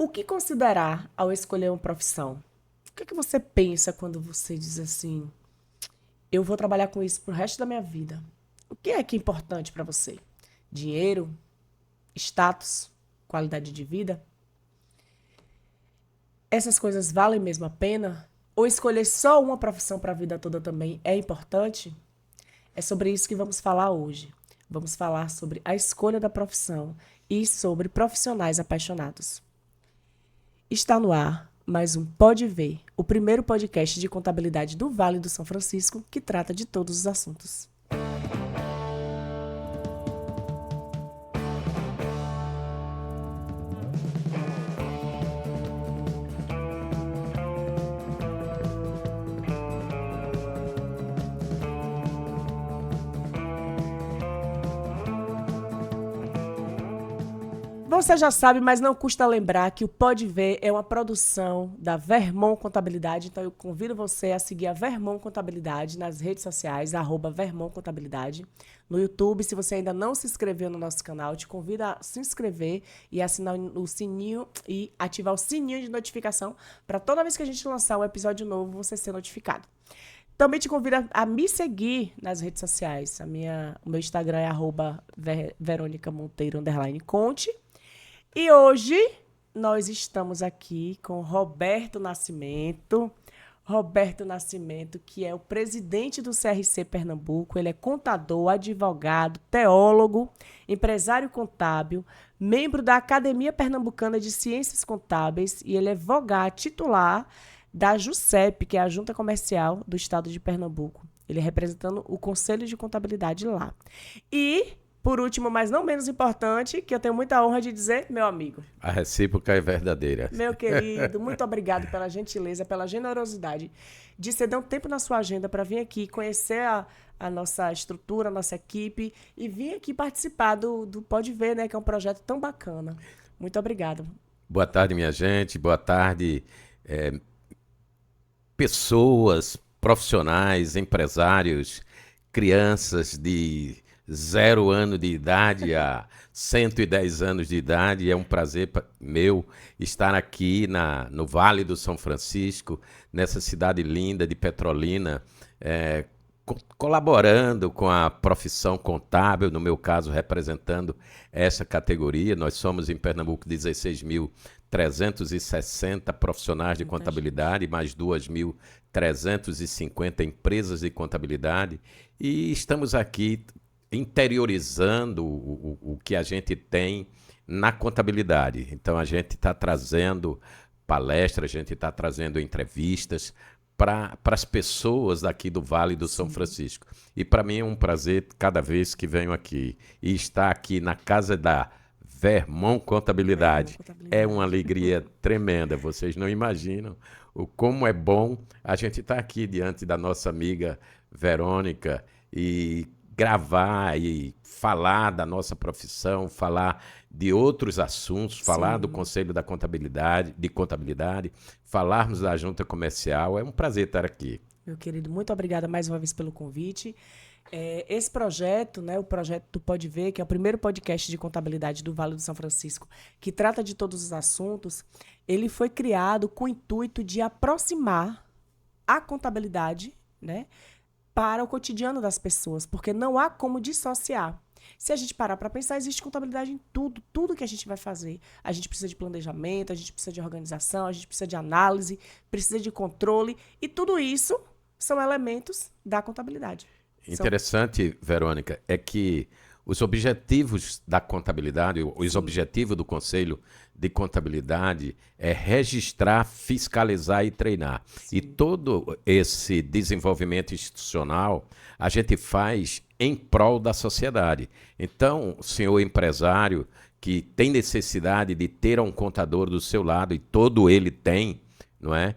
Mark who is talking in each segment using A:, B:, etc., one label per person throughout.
A: O que considerar ao escolher uma profissão? O que é que você pensa quando você diz assim, eu vou trabalhar com isso pro resto da minha vida? O que é importante para você? Dinheiro, status, qualidade de vida? Essas coisas valem mesmo a pena? Ou escolher só uma profissão para a vida toda também é importante? É sobre isso que vamos falar hoje. Vamos falar sobre a escolha da profissão e sobre profissionais apaixonados. Está no ar mais um Pode Ver, o primeiro podcast de contabilidade do Vale do São Francisco que trata de todos os assuntos. Você já sabe, mas não custa lembrar que o Pode Ver é uma produção da Vermont Contabilidade, então eu convido você a seguir a Vermont Contabilidade nas redes sociais, @Vermont Contabilidade. No YouTube, se você ainda não se inscreveu no nosso canal, te convido a se inscrever e assinar o sininho e ativar o sininho de notificação para toda vez que a gente lançar um episódio novo, você ser notificado. Também te convido a me seguir nas redes sociais. O meu Instagram é @VeronicaMonteiro_Conte. E hoje nós estamos aqui com Roberto Nascimento. Roberto Nascimento, que é o presidente do CRC Pernambuco. Ele é contador, advogado, teólogo, empresário contábil, membro da Academia Pernambucana de Ciências Contábeis e ele é vogal titular da JUSEP, que é a Junta Comercial do Estado de Pernambuco. Ele representando o Conselho de Contabilidade lá. E, por último, mas não menos importante, que eu tenho muita honra de dizer, meu amigo.
B: A recíproca é verdadeira.
A: Meu querido, muito obrigado pela gentileza, pela generosidade de ceder um tempo na sua agenda para vir aqui conhecer a nossa estrutura, a nossa equipe e vir aqui participar do Pode Ver, né, que é um projeto tão bacana. Muito obrigado.
B: Boa tarde, minha gente. Boa tarde, pessoas, profissionais, empresários, crianças de 0 ano de idade a 110 anos de idade. É um prazer meu estar aqui no Vale do São Francisco, nessa cidade linda de Petrolina, colaborando com a profissão contábil, no meu caso, representando essa categoria. Nós somos em Pernambuco 16.360 profissionais de contabilidade, mais 2.350 empresas de contabilidade, e estamos aqui interiorizando o que a gente tem na contabilidade. Então, a gente está trazendo palestras, a gente está trazendo entrevistas para as pessoas daqui do Vale do São Francisco. E para mim é um prazer cada vez que venho aqui. E estar aqui na casa da Vermont Contabilidade é uma alegria tremenda. Vocês não imaginam como é bom a gente estar aqui diante da nossa amiga Verônica e gravar e falar da nossa profissão, falar de outros assuntos, falar do Conselho da Contabilidade, falarmos da Junta Comercial. É um prazer estar aqui.
A: Meu querido, muito obrigada mais uma vez pelo convite. Esse projeto, né, o projeto do Pode Ver, que é o primeiro podcast de contabilidade do Vale do São Francisco, que trata de todos os assuntos, ele foi criado com o intuito de aproximar a contabilidade, né, para o cotidiano das pessoas, porque não há como dissociar. Se a gente parar para pensar, existe contabilidade em tudo que a gente vai fazer. A gente precisa de planejamento, a gente precisa de organização, a gente precisa de análise, precisa de controle, e tudo isso são elementos da contabilidade.
B: Interessante, Verônica, é que os objetivos da contabilidade, os objetivos do Conselho de Contabilidade é registrar, fiscalizar e treinar. Sim. E todo esse desenvolvimento institucional a gente faz em prol da sociedade. Então, o senhor empresário que tem necessidade de ter um contador do seu lado, e todo ele tem, não é?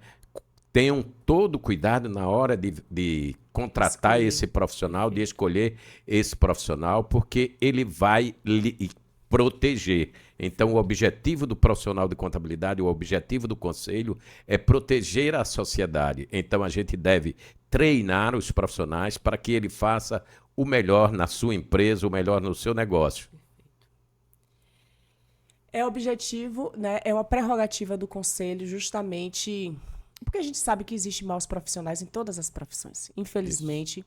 B: Tenham todo cuidado na hora de contratar esse profissional, de escolher esse profissional, porque ele vai lhe proteger. Então, o objetivo do profissional de contabilidade, o objetivo do conselho é proteger a sociedade. Então, a gente deve treinar os profissionais para que ele faça o melhor na sua empresa, o melhor no seu negócio.
A: É objetivo, né? É uma prerrogativa do conselho, justamente porque a gente sabe que existem maus profissionais em todas as profissões,
B: Isso.
A: infelizmente.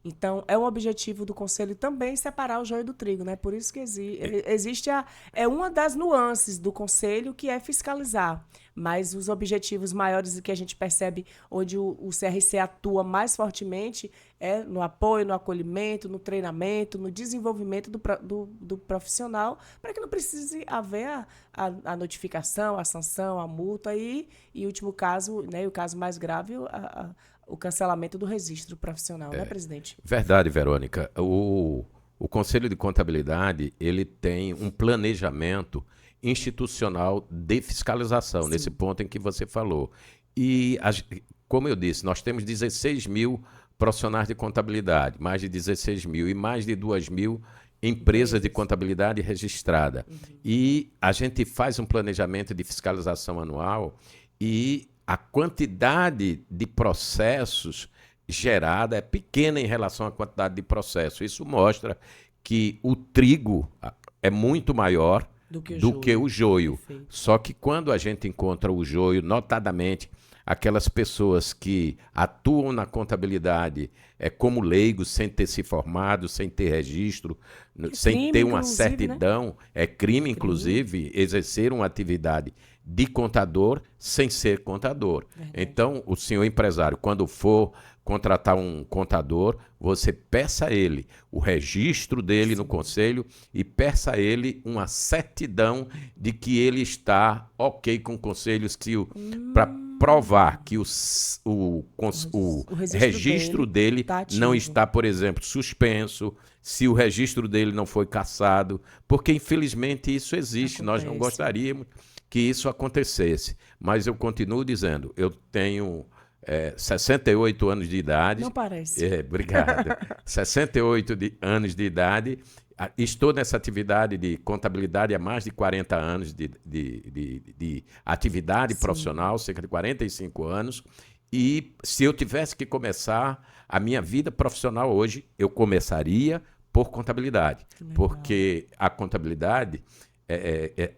A: Então, é um objetivo do conselho também separar o joio do trigo, né? Por isso que existe é uma das nuances do conselho que é fiscalizar. Mas os objetivos maiores que a gente percebe onde o CRC atua mais fortemente é no apoio, no acolhimento, no treinamento, no desenvolvimento do profissional, para que não precise haver a notificação, a sanção, a multa e, em último caso, né, o caso mais grave, o cancelamento do registro profissional, né, presidente?
B: Verdade, Verônica. O Conselho de Contabilidade ele tem um planejamento institucional de fiscalização, nesse
A: Sim.
B: ponto em que você falou. E, como eu disse, nós temos 16 mil profissionais de contabilidade, mais de 16 mil e mais de 2 mil empresas de
A: Empresas.
B: contabilidade registrada. E a gente faz um planejamento de fiscalização anual e a quantidade de processos gerada é pequena em relação à quantidade de processos. Isso mostra que o trigo é muito maior
A: Do que o
B: do que
A: joio.
B: o joio.
A: Perfeito.
B: Só que quando a gente encontra o joio, notadamente aquelas pessoas que atuam na contabilidade como leigos, sem ter se formado, sem ter registro,
A: É
B: sem
A: crime,
B: ter uma
A: inclusive, né?
B: certidão, é crime,
A: Crime.
B: inclusive, exercer uma atividade de contador sem ser contador.
A: Verdade.
B: Então, o senhor empresário, quando for contratar um contador, você peça a ele o registro dele no conselho e peça a ele uma certidão de que ele está ok com o conselho para provar que o
A: O registro
B: registro
A: dele
B: dele
A: tá
B: não
A: ativo.
B: está, por exemplo, suspenso, se o registro dele não foi cassado, porque infelizmente isso existe, nós não
A: Acontece.
B: gostaríamos que isso acontecesse. Mas eu continuo dizendo, eu tenho 68 anos de idade.
A: Não parece.
B: Obrigado. 68 anos de idade. Estou nessa atividade de contabilidade há mais de 40 anos de atividade
A: Sim,
B: profissional, cerca de 45 anos. E se eu tivesse que começar a minha vida profissional hoje, eu começaria por contabilidade.
A: que legal.
B: Porque a contabilidade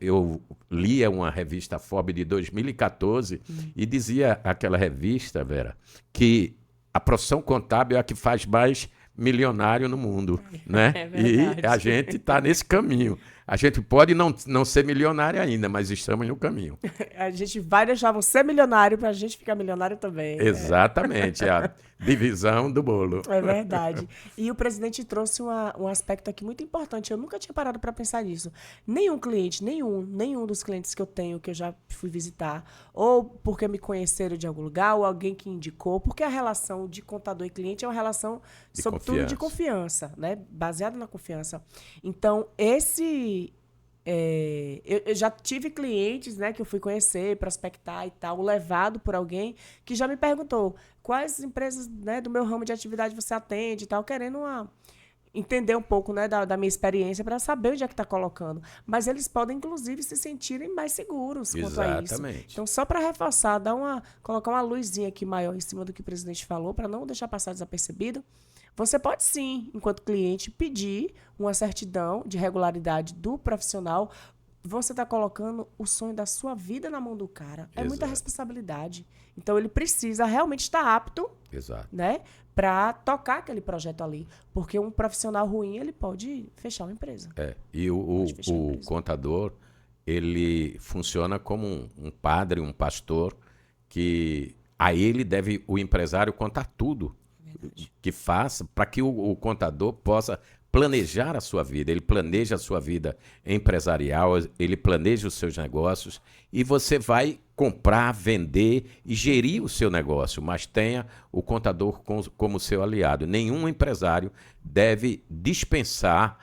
B: eu lia uma revista FOB de 2014 e dizia aquela revista, Vera, que a profissão contábil é a que faz mais milionário no mundo, né?
A: É
B: E a
A: verdade.
B: gente está nesse caminho. A gente pode não ser milionário ainda, mas estamos no caminho.
A: A gente vai deixar você milionário pra gente ficar milionário também.
B: Exatamente, é a divisão do bolo.
A: É verdade. E o presidente trouxe um aspecto aqui muito importante. Eu nunca tinha parado para pensar nisso. Nenhum cliente, nenhum dos clientes que eu tenho, que eu já fui visitar, ou porque me conheceram de algum lugar, ou alguém que indicou, porque a relação de contador e cliente é uma relação,
B: De
A: sobretudo, de
B: confiança.
A: confiança, né? Baseada na confiança. Então, eu já tive clientes, né, que eu fui conhecer, prospectar e tal, levado por alguém que já me perguntou quais empresas, né, do meu ramo de atividade você atende e tal, querendo entender um pouco, né, da minha experiência para saber onde é que está colocando. Mas eles podem, inclusive, se sentirem mais seguros quanto a isso.
B: Exatamente.
A: Então, só para reforçar, colocar uma luzinha aqui maior em cima do que o presidente falou, para não deixar passar desapercebido. Você pode sim, enquanto cliente, pedir uma certidão de regularidade do profissional. Você está colocando o sonho da sua vida na mão do cara. É muita
B: Exato.
A: responsabilidade. Então ele precisa realmente estar apto,
B: Exato.
A: né, para tocar aquele projeto ali, porque um profissional ruim ele pode fechar uma empresa.
B: E
A: Pode fechar uma
B: o
A: empresa.
B: contador, ele funciona como um padre, um pastor, que a ele deve o empresário contar tudo
A: Verdade.
B: que faça para que o contador possa planejar a sua vida. Ele planeja a sua vida empresarial, ele planeja os seus negócios e você vai comprar, vender e gerir o seu negócio, mas tenha o contador como seu aliado. Nenhum empresário deve dispensar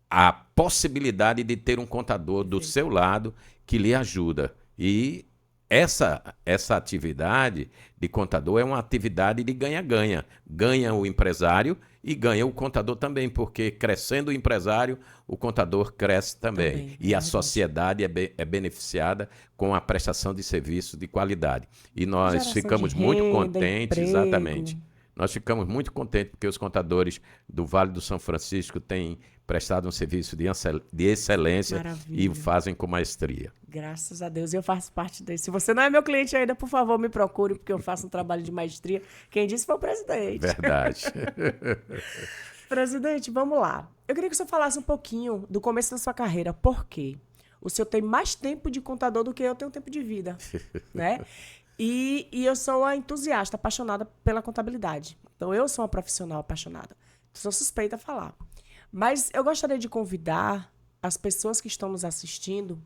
B: a possibilidade de ter um contador do
A: Perfeito.
B: seu lado que lhe ajuda. E essa atividade de contador é uma atividade de ganha-ganha. Ganha o empresário e ganha o contador também, porque crescendo o empresário, o contador cresce também.
A: Também, é
B: E a
A: verdade.
B: sociedade é beneficiada com a prestação de serviço de qualidade. E nós
A: Geração de
B: ficamos muito
A: renda,
B: contentes,
A: emprego.
B: exatamente, Nós ficamos muito contentes porque os contadores do Vale do São Francisco têm prestado um serviço de excelência e o
A: Maravilha.
B: fazem com maestria.
A: Graças a Deus, eu faço parte desse. Se você não é meu cliente ainda, por favor, me procure, porque eu faço um trabalho de maestria. Quem disse foi o presidente.
B: Verdade.
A: Presidente, vamos lá. Eu queria que o senhor falasse um pouquinho do começo da sua carreira. Por quê? O senhor tem mais tempo de contador do que eu tenho tempo de vida, né? E eu sou uma entusiasta, apaixonada pela contabilidade. Então, eu sou uma profissional apaixonada. Sou suspeita a falar. Mas eu gostaria de convidar as pessoas que estão nos assistindo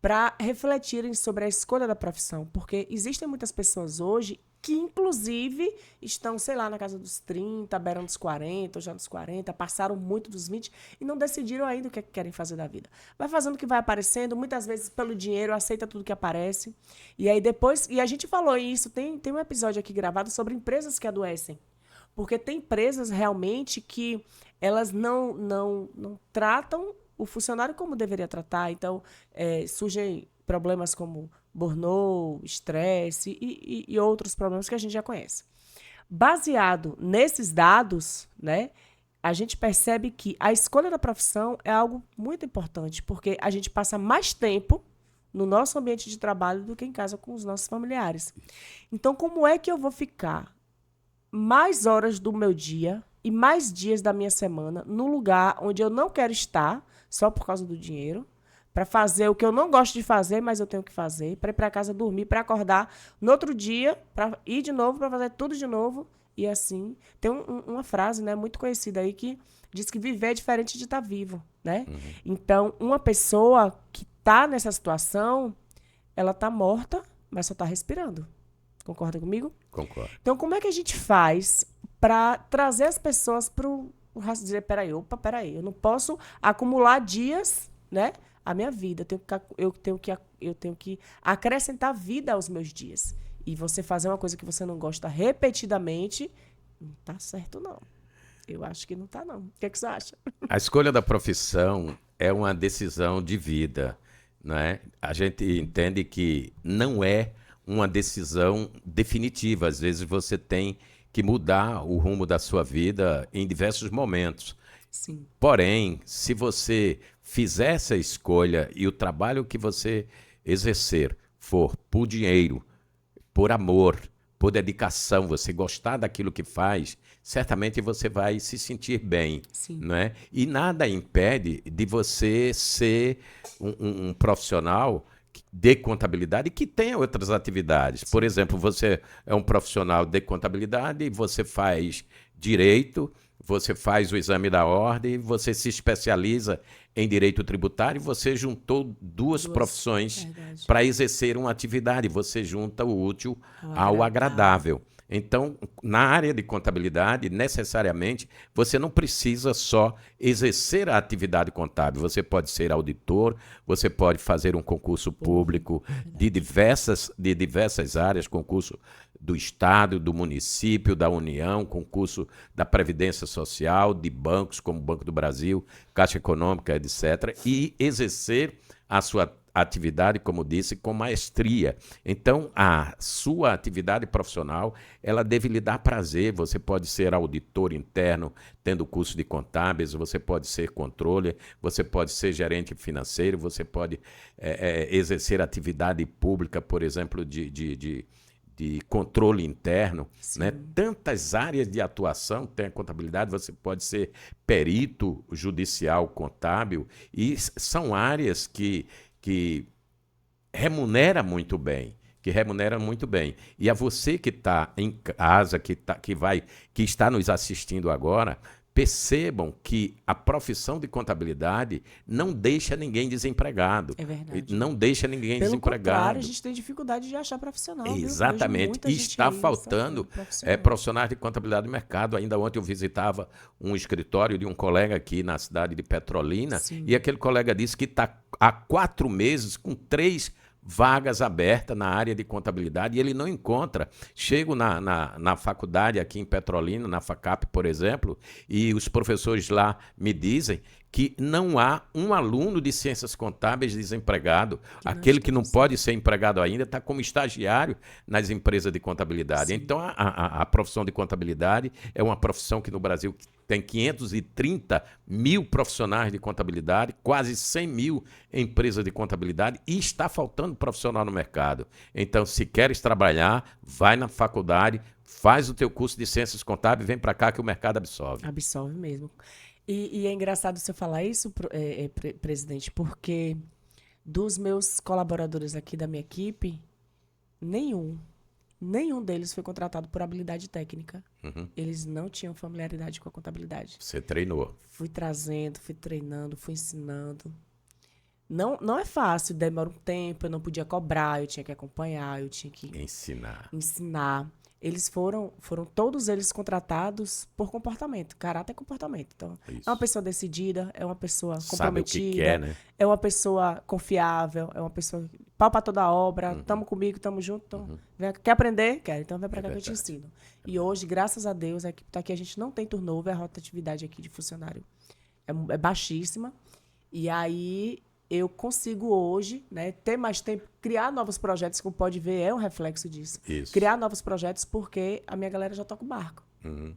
A: para refletirem sobre a escolha da profissão, porque existem muitas pessoas hoje que, inclusive, estão, sei lá, na casa dos 30, beirando dos 40, ou já dos 40, passaram muito dos 20 e não decidiram ainda o que querem fazer da vida. Vai fazendo o que vai aparecendo, muitas vezes pelo dinheiro, aceita tudo que aparece. E aí depois, e a gente falou isso, tem um episódio aqui gravado sobre empresas que adoecem. Porque tem empresas realmente que elas não tratam o funcionário como deveria tratar. Então, surgem problemas como burnout, estresse e outros problemas que a gente já conhece. Baseado nesses dados, né, a gente percebe que a escolha da profissão é algo muito importante, porque a gente passa mais tempo no nosso ambiente de trabalho do que em casa com os nossos familiares. Então, como é que eu vou ficar mais horas do meu dia e mais dias da minha semana no lugar onde eu não quero estar, só por causa do dinheiro, para fazer o que eu não gosto de fazer, mas eu tenho que fazer, para ir para casa dormir, para acordar no outro dia, para ir de novo, para fazer tudo de novo, e assim. Tem uma frase, né, muito conhecida aí que diz que viver é diferente de estar vivo, né? Uhum. Então, uma pessoa que está nessa situação, ela está morta, mas só está respirando. Concorda comigo?
B: Concordo.
A: Então, como é que a gente faz para trazer as pessoas para o dizer, peraí, eu não posso acumular dias, né, a minha vida. Eu tenho que acrescentar vida aos meus dias. E você fazer uma coisa que você não gosta repetidamente, não tá certo, não. Eu acho que não tá, não. O que é que você acha?
B: A escolha da profissão é uma decisão de vida, né? A gente entende que não é uma decisão definitiva. Às vezes você tem que mudar o rumo da sua vida em diversos momentos.
A: Sim.
B: Porém, se você fizer essa escolha e o trabalho que você exercer for por dinheiro, por amor, por dedicação, você gostar daquilo que faz, certamente você vai se sentir bem.
A: Sim.
B: Não é? E nada impede de você ser um profissional de contabilidade que tenha outras atividades. Sim. Por exemplo, você é um profissional de contabilidade, você faz direito, você faz o exame da ordem, você se especializa em direito tributário, você juntou duas profissões para exercer uma atividade, você junta o útil ao agradável. Então, na área de contabilidade, necessariamente, você não precisa só exercer a atividade contábil. Você pode ser auditor, você pode fazer um concurso público de diversas áreas, concurso do Estado, do município, da União, concurso da Previdência Social, de bancos como o Banco do Brasil, Caixa Econômica, etc., e exercer a sua atividade, como disse, com maestria. Então, a sua atividade profissional, ela deve lhe dar prazer. Você pode ser auditor interno, tendo curso de contábeis, você pode ser controller, você pode ser gerente financeiro, você pode exercer atividade pública, por exemplo, de controle interno, né? Tantas áreas de atuação tem a contabilidade, você pode ser perito judicial contábil, e são áreas que remunera muito bem, E a você que está em casa, que está nos assistindo agora, percebam que a profissão de contabilidade não deixa ninguém desempregado.
A: É verdade.
B: Não deixa ninguém desempregado.
A: Pelo contrário, a gente tem dificuldade de achar profissional.
B: Exatamente. E está faltando profissionais de contabilidade no mercado. Ainda ontem eu visitava um escritório de um colega aqui na cidade de Petrolina. Sim. E aquele colega disse que está há 4 meses com 3 vagas abertas na área de contabilidade e ele não encontra. Chego na faculdade aqui em Petrolina, na FACAP, por exemplo, e os professores lá me dizem que não há um aluno de ciências contábeis desempregado. Aquele que não pode ser empregado ainda está como estagiário nas empresas de contabilidade. Sim. Então, a profissão de contabilidade é uma profissão que no Brasil tem 530 mil profissionais de contabilidade, quase 100 mil empresas de contabilidade e está faltando profissional no mercado. Então, se queres trabalhar, vai na faculdade, faz o teu curso de ciências contábeis, vem para cá que o mercado absorve.
A: Absorve mesmo. E é engraçado você falar isso, presidente, porque dos meus colaboradores aqui da minha equipe, nenhum deles foi contratado por habilidade técnica. Uhum. Eles não tinham familiaridade com a contabilidade.
B: Você treinou.
A: Fui trazendo, fui treinando, fui ensinando. Não é fácil, demora um tempo, eu não podia cobrar, eu tinha que acompanhar, eu tinha que ensinar. Eles foram todos eles contratados por comportamento, caráter e comportamento. Então, isso. É uma pessoa decidida, é uma pessoa comprometida,
B: sabe o que quer, né?
A: É uma pessoa confiável, é uma pessoa pau pra toda a obra, tamo comigo, tamo junto. Então, quer aprender? Quer, então vem pra cá que eu te ensino. E hoje, graças a Deus, a equipe tá aqui, a gente não tem turnover, a rotatividade aqui de funcionário é baixíssima. E aí eu consigo hoje, né, ter mais tempo, criar novos projetos, como pode ver, é um reflexo disso. Isso. Criar novos projetos porque a minha galera já toca o barco. Uhum.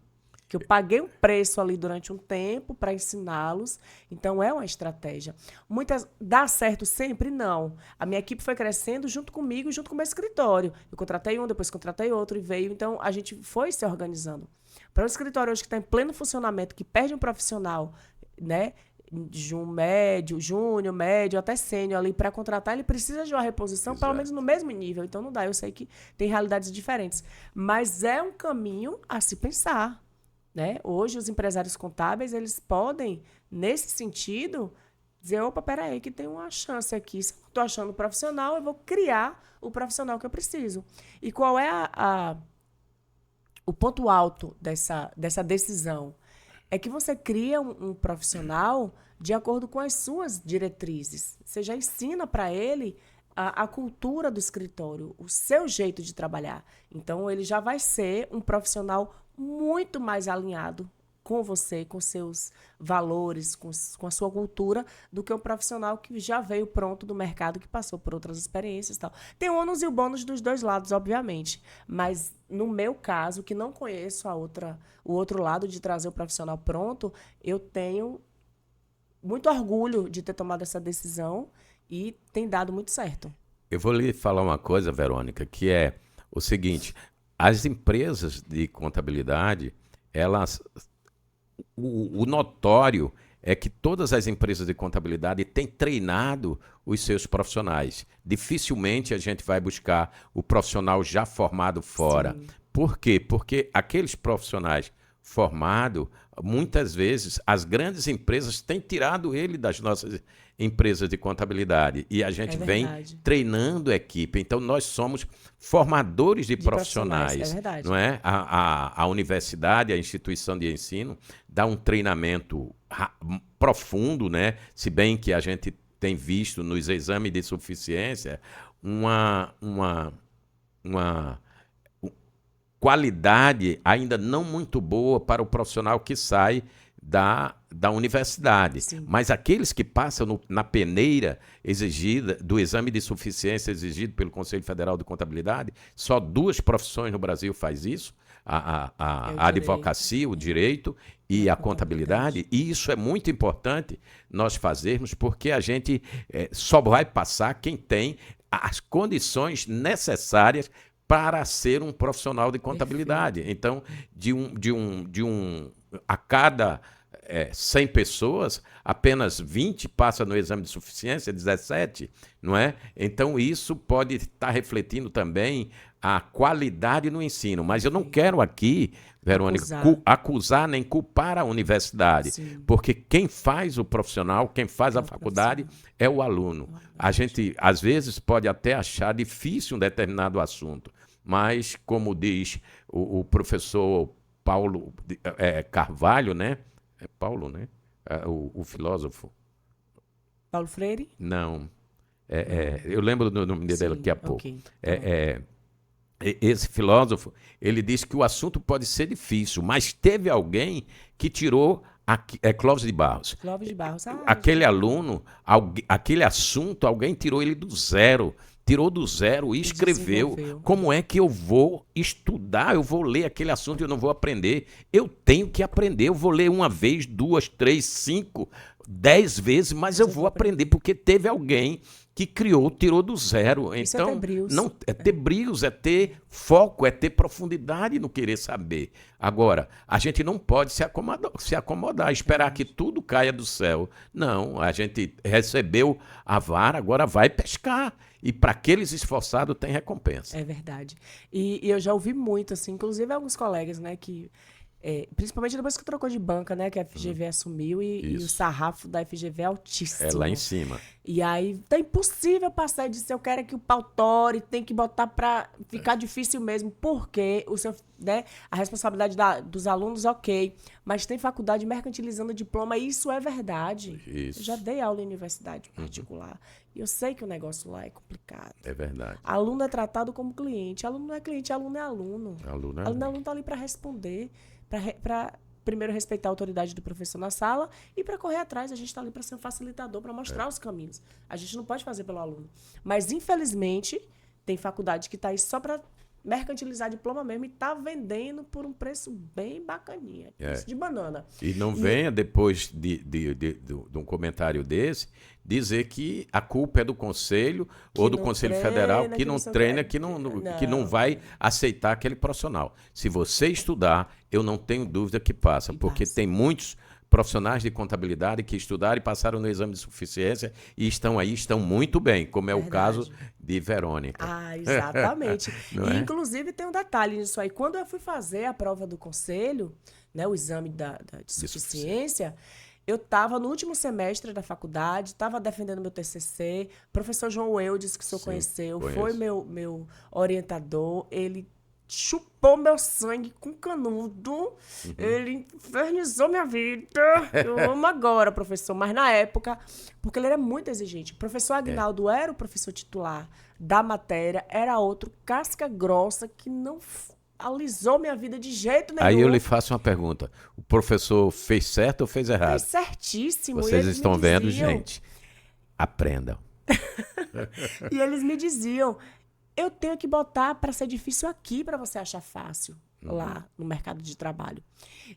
A: Que eu paguei um preço ali durante um tempo para ensiná-los, então é uma estratégia. Muitas dá certo sempre? Não. A minha equipe foi crescendo junto comigo, junto com o meu escritório. Eu contratei um, depois contratei outro e veio, então a gente foi se organizando. Para um escritório hoje que está em pleno funcionamento, que perde um profissional, né, de um médio, júnior, médio, até sênior ali para contratar, ele precisa de uma reposição, exato, pelo menos no mesmo nível. Então não dá, eu sei que tem realidades diferentes. Mas é um caminho a se pensar, né? Hoje os empresários contábeis, eles podem, nesse sentido, dizer, opa, peraí, que tem uma chance aqui. Se eu não estou achando profissional, eu vou criar o profissional que eu preciso. E qual é o ponto alto dessa decisão? É que você cria um profissional de acordo com as suas diretrizes. Você já ensina para ele a cultura do escritório, o seu jeito de trabalhar. Então, ele já vai ser um profissional muito mais alinhado com você, com seus valores, com a sua cultura, do que um profissional que já veio pronto do mercado, que passou por outras experiências e tal. Tem o ônus e o bônus dos dois lados, obviamente. Mas, no meu caso, que não conheço o outro lado de trazer o profissional pronto, eu tenho muito orgulho de ter tomado essa decisão e tem dado muito certo.
B: Eu vou lhe falar uma coisa, Verônica, que é o seguinte: as empresas de contabilidade, elas... O notório é que todas as empresas de contabilidade têm treinado os seus profissionais. Dificilmente a gente vai buscar o profissional já formado fora. Sim. Por quê? Porque aqueles profissionais formados, muitas vezes, as grandes empresas têm tirado ele das nossas empresas de contabilidade. E a gente vem treinando a equipe. Então, nós somos formadores de profissionais. É verdade. Não é? A universidade, a instituição de ensino, dá um treinamento profundo, né? Se bem que a gente tem visto nos exames de suficiência uma qualidade ainda não muito boa para o profissional que sai da universidade. Sim. Mas aqueles que passam na peneira exigida, do exame de suficiência exigido pelo Conselho Federal de Contabilidade, só 2 profissões no Brasil faz isso, a advocacia, o direito e a contabilidade. E isso é muito importante nós fazermos, porque a gente só vai passar quem tem as condições necessárias para ser um profissional de contabilidade. Perfeito. Então, a cada 100 pessoas, apenas 20 passam no exame de suficiência, 17, não é? Então, isso pode estar refletindo também a qualidade no ensino. Mas eu não quero aqui, Verônica, acusar nem culpar a universidade. Sim. Porque quem faz o profissional, quem faz a faculdade é o aluno. A gente, às vezes, pode até achar difícil um determinado assunto, mas, como diz o professor Paulo Carvalho, né? É Paulo, né? O filósofo.
A: Paulo Freire?
B: Não. Eu lembro do nome dele daqui a pouco. Okay. Esse filósofo, ele diz que o assunto pode ser difícil, mas teve alguém que tirou É Clóvis de Barros.
A: Clóvis de Barros.
B: Aquele aluno, aquele assunto, alguém tirou ele do zero. Tirou do zero e escreveu. Como é que eu vou estudar? Eu vou ler aquele assunto e eu não vou aprender. Eu tenho que aprender. Eu vou ler uma vez, 2, 3, 5, 10 vezes, mas eu vou aprender porque teve alguém que criou, tirou do zero.
A: Isso
B: então,
A: é ter brios.
B: não, é ter brios, é ter foco, é ter profundidade no querer saber. Agora, a gente não pode se acomodar, esperar que tudo caia do céu. Não, a gente recebeu a vara, agora vai pescar. E para aqueles esforçados tem recompensa.
A: É verdade. E eu já ouvi muito, assim, inclusive alguns colegas, né, que... principalmente depois que trocou de banca, né? Que a FGV assumiu e o sarrafo da FGV é altíssimo.
B: É lá em cima.
A: E aí tá impossível passar disso. Eu quero que o pau tore, tem que botar pra ficar difícil mesmo, porque o seu, né, a responsabilidade dos alunos, ok. Mas tem faculdade mercantilizando diploma e isso é verdade.
B: Isso.
A: Eu já dei aula em universidade particular. E eu sei que o negócio lá é complicado.
B: É verdade.
A: Aluno é tratado como cliente. Aluno não é cliente, aluno é aluno.
B: Aluno
A: tá ali para responder. Para primeiro respeitar a autoridade do professor na sala e para correr atrás. A gente está ali para ser um facilitador, para mostrar os caminhos. A gente não pode fazer pelo aluno. Mas, infelizmente, tem faculdade que está aí só para mercantilizar diploma mesmo e está vendendo por um preço bem bacaninha. Preço de banana.
B: E não venha, depois de um comentário desse, dizer que a culpa é do Conselho ou do Conselho Federal, que não treina, que não vai aceitar aquele profissional. Se você estudar, eu não tenho dúvida que passa, porque tem muitos profissionais de contabilidade que estudaram e passaram no exame de suficiência e estão aí, estão muito bem, como é o caso de Verônica.
A: Exatamente. E, inclusive, tem um detalhe nisso aí. Quando eu fui fazer a prova do Conselho, né, o exame de suficiência, eu estava no último semestre da faculdade, estava defendendo meu TCC, professor João Eudes, que o senhor conheceu, foi meu orientador, ele chupou meu sangue com canudo, ele infernizou minha vida. Eu amo agora, professor, mas na época, porque ele era muito exigente. O professor Agnaldo era o professor titular da matéria, era outro casca grossa que não alisou minha vida de jeito nenhum.
B: Aí eu lhe faço uma pergunta. O professor fez certo ou fez errado?
A: Fez certíssimo.
B: Vocês estão vendo, gente? Aprendam.
A: E eles me diziam, eu tenho que botar para ser difícil aqui para você achar fácil lá no mercado de trabalho.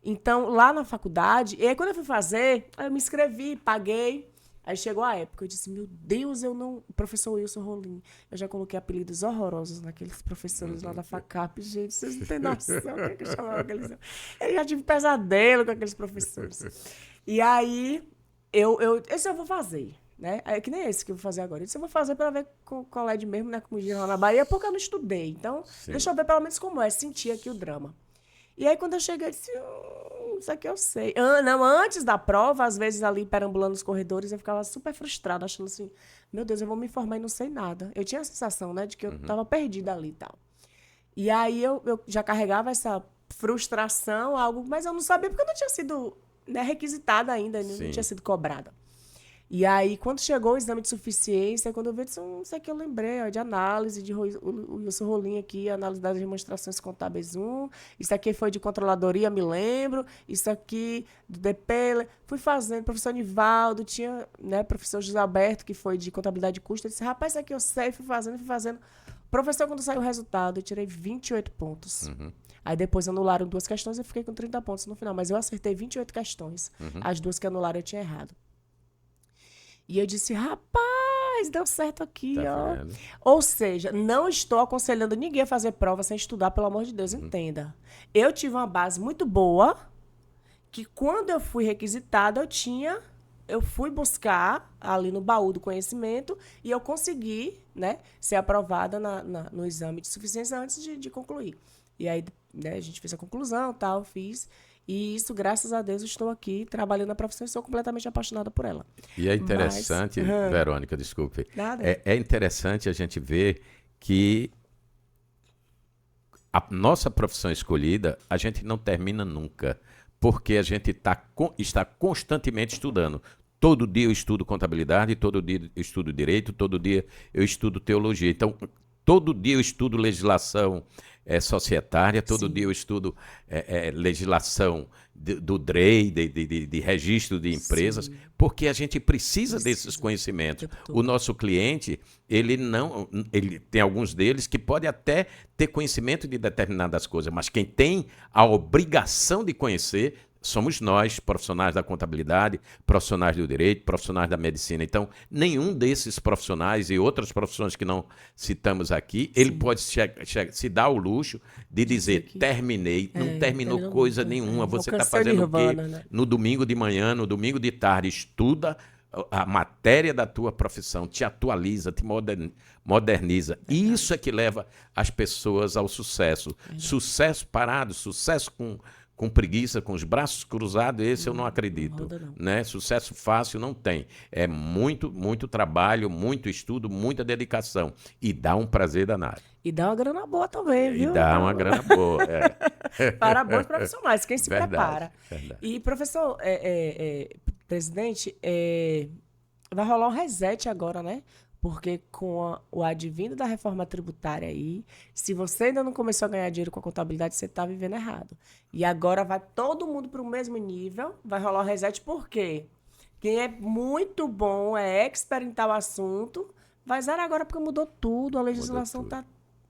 A: Então, lá na faculdade, e aí quando eu fui fazer, eu me inscrevi, paguei. Aí chegou a época, eu disse, meu Deus, eu não... Professor Wilson Rolim, eu já coloquei apelidos horrorosos naqueles professores lá da FACAP. Gente, vocês não têm noção o que eu chamava aqueles... Eu já tive pesadelo com aqueles professores. E aí, esse eu vou fazer, né? É que nem esse que eu vou fazer agora. Esse eu vou fazer para ver qual é de mesmo, né? Como gira lá na Bahia, porque eu não estudei. Então, deixa eu ver pelo menos como é, sentir aqui o drama. E aí, quando eu cheguei, eu disse... Isso aqui eu sei. Não, antes da prova, às vezes ali perambulando nos corredores, eu ficava super frustrada, achando assim, meu Deus, eu vou me formar e não sei nada. Eu tinha a sensação, né, de que eu estava perdida ali e tal. E aí eu já carregava essa frustração, algo, mas eu não sabia porque eu não tinha sido, né, requisitada ainda, não tinha sido cobrada. E aí, quando chegou o exame de suficiência, quando eu vi, isso aqui eu lembrei, ó, de análise, de o Wilson Rolim aqui, análise das demonstrações contábeis 1, isso aqui foi de controladoria, me lembro, isso aqui do DP, fui fazendo, professor Nivaldo, tinha, né, professor José Alberto, que foi de contabilidade de custo, eu disse, rapaz, isso aqui eu sei, fui fazendo. Professor, quando saiu o resultado, eu tirei 28 pontos. Aí depois anularam 2 questões, eu fiquei com 30 pontos no final, mas eu acertei 28 questões, as 2 que anularam eu tinha errado. E eu disse, rapaz, deu certo aqui, ó. Vendo? Ou seja, não estou aconselhando ninguém a fazer prova sem estudar, pelo amor de Deus, entenda. Eu tive uma base muito boa, que quando eu fui requisitada, eu fui buscar ali no baú do conhecimento e eu consegui, né, ser aprovada no exame de suficiência antes de concluir. E aí, né, a gente fez a conclusão, tal, fiz... E isso, graças a Deus, estou aqui trabalhando na profissão e sou completamente apaixonada por ela.
B: E é interessante, Verônica, desculpe.
A: Nada.
B: É interessante a gente ver que a nossa profissão escolhida, a gente não termina nunca, porque a gente está constantemente estudando. Todo dia eu estudo contabilidade, todo dia eu estudo direito, todo dia eu estudo teologia. Então, todo dia eu estudo legislação societária, todo
A: Sim.
B: dia eu estudo legislação do DREI, de registro de empresas,
A: Sim.
B: porque a gente precisa desses
A: Precisa.
B: conhecimentos.
A: O tempo todo.
B: O nosso cliente, ele tem alguns deles que pode até ter conhecimento de determinadas coisas, mas quem tem a obrigação de conhecer somos nós, profissionais da contabilidade, profissionais do direito, profissionais da medicina. Então, nenhum desses profissionais e outras profissões que não citamos aqui, ele pode se dar o luxo de dizer
A: que
B: terminei, não terminou
A: terminou
B: coisa
A: nunca.
B: nenhuma. Você está
A: Alcancei o
B: fazendo o quê?
A: nirvana, né?
B: No domingo de manhã, no domingo de tarde, estuda a matéria da tua profissão, te atualiza, te moderniza. E isso é que leva as pessoas ao sucesso. Sucesso parado, sucesso com preguiça, com os braços cruzados, esse eu não acredito.
A: roda, não.
B: Né? Sucesso fácil não tem. É muito, muito trabalho, muito estudo, muita dedicação. E dá um prazer danado.
A: E dá uma grana boa também,
B: E
A: viu?
B: dá uma grana boa.
A: Para bons profissionais, quem se
B: Verdade,
A: prepara.
B: verdade.
A: E, professor, presidente, vai rolar um reset agora, né? Porque com o advindo da reforma tributária aí, se você ainda não começou a ganhar dinheiro com a contabilidade, você está vivendo errado. E agora vai todo mundo para o mesmo nível, vai rolar um reset, por quê? Quem é muito bom, é expert em tal assunto, vai zerar agora porque mudou tudo, a legislação está...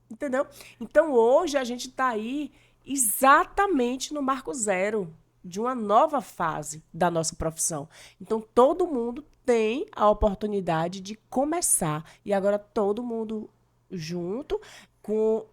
A: Entendeu? Então, hoje, a gente está aí exatamente no marco zero de uma nova fase da nossa profissão. Então, todo mundo tem a oportunidade de começar. E agora, todo mundo junto, com,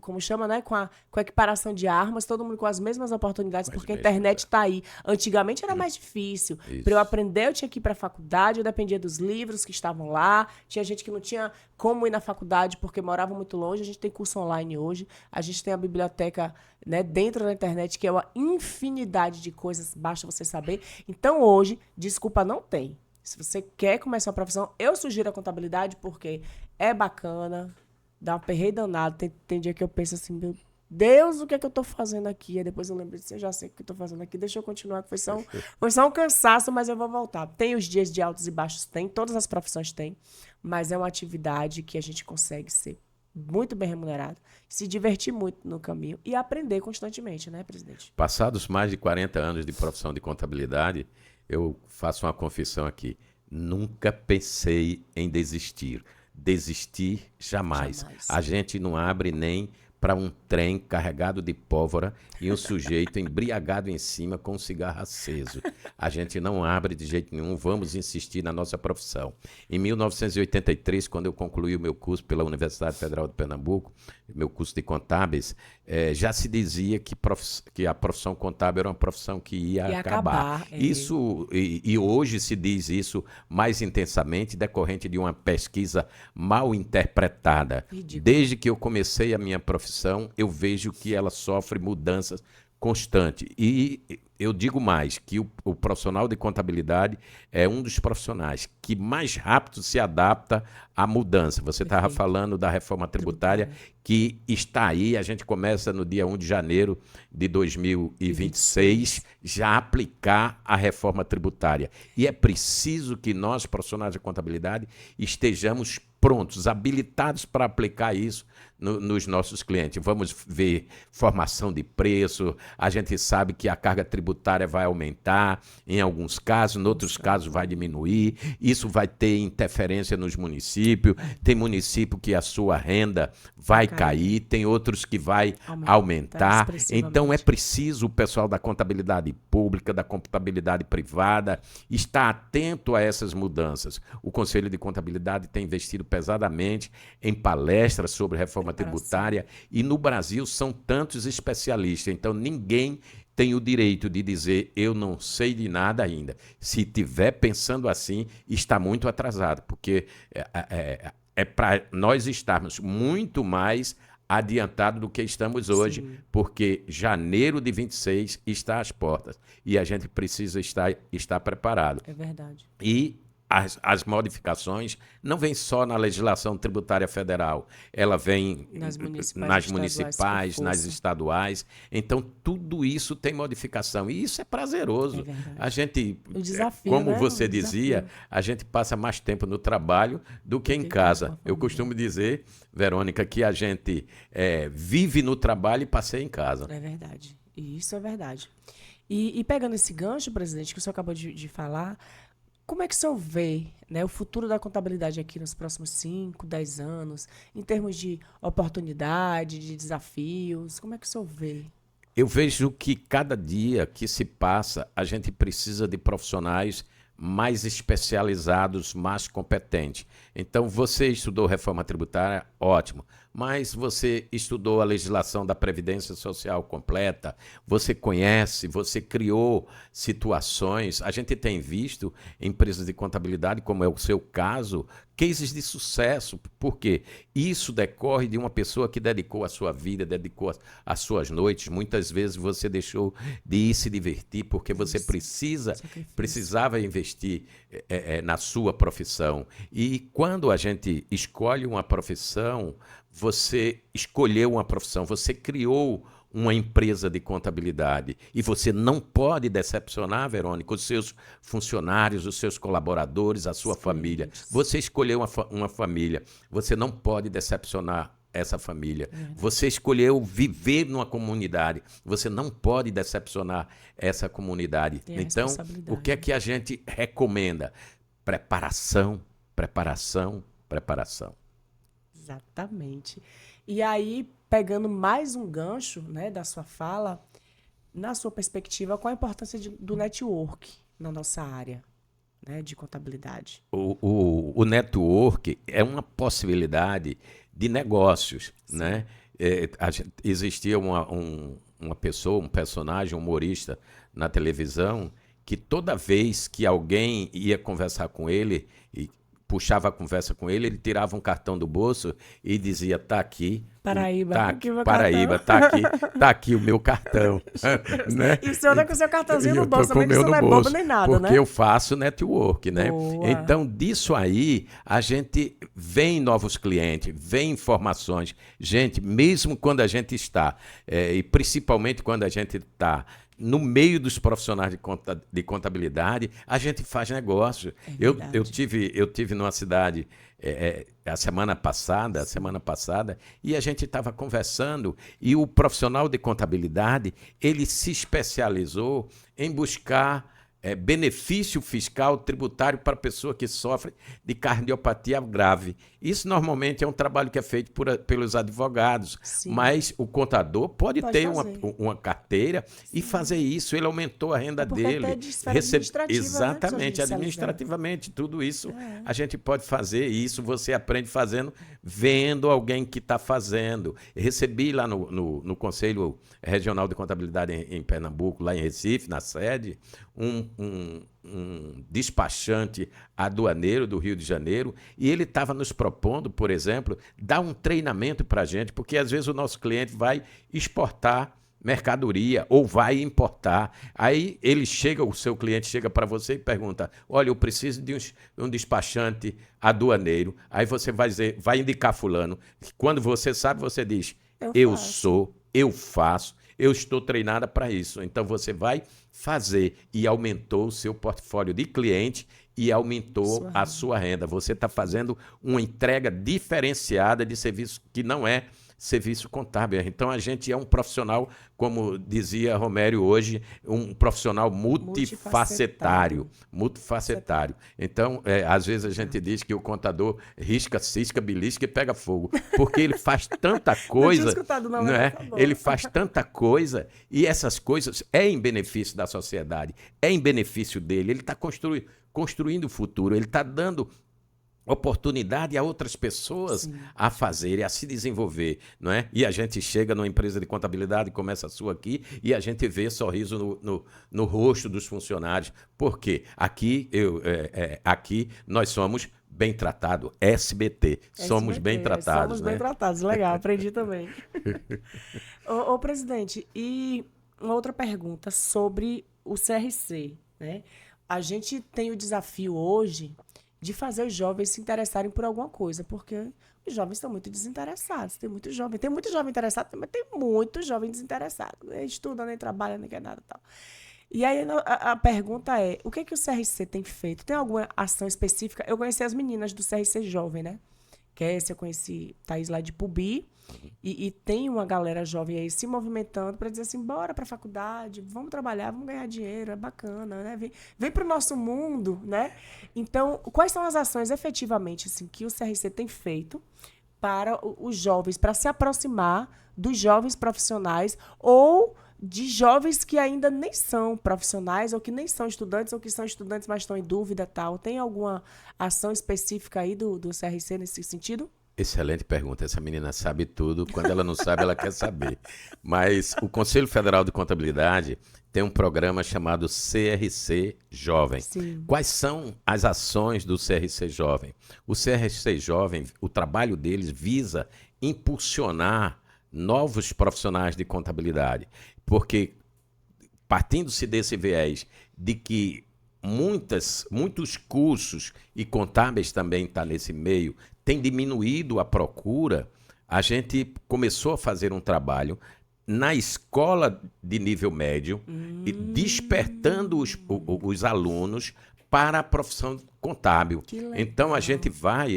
A: como chama, né? Com a equiparação de armas, todo mundo com as mesmas oportunidades, porque a internet está aí. Antigamente era mais difícil. Para eu aprender, eu tinha que ir para a faculdade, eu dependia dos livros que estavam lá. Tinha gente que não tinha como ir na faculdade porque morava muito longe. A gente tem curso online hoje. A gente tem a biblioteca, né, dentro da internet, que é uma infinidade de coisas, basta você saber. Então, hoje, desculpa não tem. Se você quer começar a profissão, eu sugiro a contabilidade porque é bacana, dá um perreio danado. Tem dia que eu penso assim, meu Deus, o que é que eu tô fazendo aqui? Aí depois eu lembro disso, eu já sei o que eu tô fazendo aqui, deixa eu continuar, que foi só um cansaço, mas eu vou voltar. Tem os dias de altos e baixos, tem, todas as profissões têm, mas é uma atividade que a gente consegue ser muito bem remunerado, se divertir muito no caminho e aprender constantemente, né, presidente?
B: Passados mais de 40 anos de profissão de contabilidade, eu faço uma confissão aqui. Nunca pensei em desistir. Desistir jamais. A gente não abre nem para um trem carregado de pólvora e um sujeito embriagado em cima com um cigarro aceso. A gente não abre de jeito nenhum, vamos insistir na nossa profissão. Em 1983, quando eu concluí o meu curso pela Universidade Federal de Pernambuco, meu curso de contábeis, já se dizia que a profissão contábil era uma profissão que ia acabar. Isso, e hoje se diz isso mais intensamente, decorrente de uma pesquisa mal interpretada.
A: Ridículo.
B: Desde que eu comecei a minha profissão, eu vejo que ela sofre mudanças constantes. E eu digo mais, que o profissional de contabilidade é um dos profissionais que mais rápido se adapta à mudança. Você estava falando da reforma tributária que está aí, a gente começa no dia 1 de janeiro de 2026 já aplicar a reforma tributária. E é preciso que nós, profissionais de contabilidade, estejamos prontos, habilitados para aplicar isso nos nossos clientes. Vamos ver formação de preço, a gente sabe que a carga tributária vai aumentar em alguns casos, em outros casos vai diminuir, isso vai ter interferência nos municípios, tem município que a sua renda vai cair, tem outros que vai aumentar. Então é preciso o pessoal da contabilidade pública, da contabilidade privada, estar atento a essas mudanças. O Conselho de Contabilidade tem investido pesadamente em palestras sobre reforma tributária e no Brasil são tantos especialistas, então ninguém tem o direito de dizer eu não sei de nada ainda. Se estiver pensando assim, está muito atrasado, porque é para nós estarmos muito mais adiantado do que estamos hoje, porque janeiro de 26 está às portas e a gente precisa estar preparado.
A: É verdade.
B: E as modificações não vêm só na legislação tributária federal, ela vem nas municipais, nas estaduais. Então, tudo isso tem modificação. E isso é prazeroso. A gente,
A: o desafio,
B: como
A: né?
B: você dizia, a gente passa mais tempo no trabalho do que em casa. Eu costumo dizer, Verônica, que a gente vive no trabalho e passeia em casa.
A: É verdade. E isso é verdade. E pegando esse gancho, presidente, que o senhor acabou de falar, como é que o senhor vê, né, o futuro da contabilidade aqui nos próximos 5, 10 anos, em termos de oportunidade, de desafios? Como é que o senhor vê?
B: Eu vejo que cada dia que se passa, a gente precisa de profissionais mais especializados, mais competentes. Então, você estudou reforma tributária, ótimo. Mas você estudou a legislação da Previdência Social completa, você conhece, você criou situações. A gente tem visto empresas de contabilidade, como é o seu caso, cases de sucesso, porque isso decorre de uma pessoa que dedicou a sua vida, dedicou as suas noites. Muitas vezes você deixou de ir se divertir porque você precisava investir na sua profissão. E quando a gente escolhe uma profissão, você escolheu uma profissão, você criou uma empresa de contabilidade e você não pode decepcionar, Verônica, os seus funcionários, os seus colaboradores, a sua família. Você escolheu uma família, você não pode decepcionar essa família. Você escolheu viver numa comunidade, você não pode decepcionar essa comunidade. Então, o que é que a gente recomenda? Preparação, preparação, preparação.
A: Exatamente. E aí, pegando mais um gancho, né, da sua fala, na sua perspectiva, qual a importância do network na nossa área, né, de contabilidade?
B: O network é uma possibilidade de negócios, né? Existia uma pessoa, um personagem, um humorista na televisão, que toda vez que alguém ia conversar com ele e puxava a conversa com ele, ele tirava um cartão do bolso e dizia, tá aqui.
A: Paraíba,
B: tá
A: aqui meu
B: Paraíba,
A: cartão.
B: tá aqui o meu cartão. Né?
A: E o senhor anda com o seu cartãozinho no bolso,
B: também, que
A: isso não é bobo nem nada,
B: porque
A: né?
B: Porque eu faço network, né?
A: Boa.
B: Então, disso aí, a gente vem novos clientes, vem informações. Gente, mesmo quando a gente está, e principalmente quando a gente está no meio dos profissionais de contabilidade, a gente faz negócio. Eu tive numa cidade a semana passada, e a gente estava conversando, e o profissional de contabilidade, ele se especializou em buscar benefício fiscal tributário para a pessoa que sofre de cardiopatia grave. Isso normalmente é um trabalho que é feito pelos advogados, mas o contador pode ter uma carteira e fazer isso. Ele aumentou a renda dele. Exatamente, né? Administrativamente, tudo isso a gente pode fazer. E isso você aprende fazendo, vendo alguém que está fazendo. Recebi lá no Conselho Regional de Contabilidade em Pernambuco, lá em Recife, na sede, um despachante aduaneiro do Rio de Janeiro, e ele estava nos propondo, por exemplo, dar um treinamento para a gente, porque às vezes o nosso cliente vai exportar mercadoria ou vai importar. Aí o seu cliente chega para você e pergunta, olha, eu preciso de um despachante aduaneiro. Aí você vai indicar fulano. Quando você sabe, você diz, eu faço, eu estou treinada para isso. Então, você vai fazer, e aumentou o seu portfólio de cliente e aumentou a sua renda. Você está fazendo uma entrega diferenciada de serviço que não é serviço contábil. Então, a gente é um profissional, como dizia Romério hoje, um profissional multifacetário. Então, às vezes a gente diz que o contador risca, cisca, belisca e pega fogo, porque ele faz tanta coisa, não é? Ele faz tanta coisa, e essas coisas é em benefício da sociedade, é em benefício dele. Ele está construindo o futuro, ele está dando oportunidade a outras pessoas a fazerem, a se desenvolver, não é? E a gente chega numa empresa de contabilidade, começa a sua aqui, e a gente vê sorriso no rosto dos funcionários. Por quê? Aqui nós somos bem tratados, SBT, somos bem tratados.
A: Somos bem tratados, legal, aprendi também. Ô, presidente, e uma outra pergunta sobre o CRC, né? a gente tem o desafio hoje de fazer os jovens se interessarem por alguma coisa, porque os jovens estão muito desinteressados. Tem muito jovem interessado, mas tem muito jovem desinteressado. Nem estuda, nem trabalha, nem quer nada e tal. E aí a pergunta é, o que é que o CRC tem feito? Tem alguma ação específica? Eu conheci as meninas do CRC Jovem, né? Kécia, eu conheci Thaís lá de Pubi, e tem uma galera jovem aí se movimentando para dizer assim, bora para a faculdade, vamos trabalhar, vamos ganhar dinheiro, é bacana, né? Vem para o nosso mundo, né? Então, quais são as ações efetivamente assim, que o CRC tem feito para os jovens, para se aproximar dos jovens profissionais ou de jovens que ainda nem são profissionais ou que nem são estudantes ou que são estudantes, mas estão em dúvida tal? Tem alguma ação específica aí do CRC nesse sentido?
B: Excelente pergunta. Essa menina sabe tudo. Quando ela não sabe, ela quer saber. Mas o Conselho Federal de Contabilidade tem um programa chamado CRC Jovem.
A: Sim.
B: Quais são as ações do CRC Jovem? O CRC Jovem, o trabalho deles visa impulsionar novos profissionais de contabilidade, porque partindo-se desse viés de que muitos cursos e contábeis também estão nesse meio, tem diminuído a procura, a gente começou a fazer um trabalho na escola de nível médio, e despertando os alunos para a profissão contábil. Então, a gente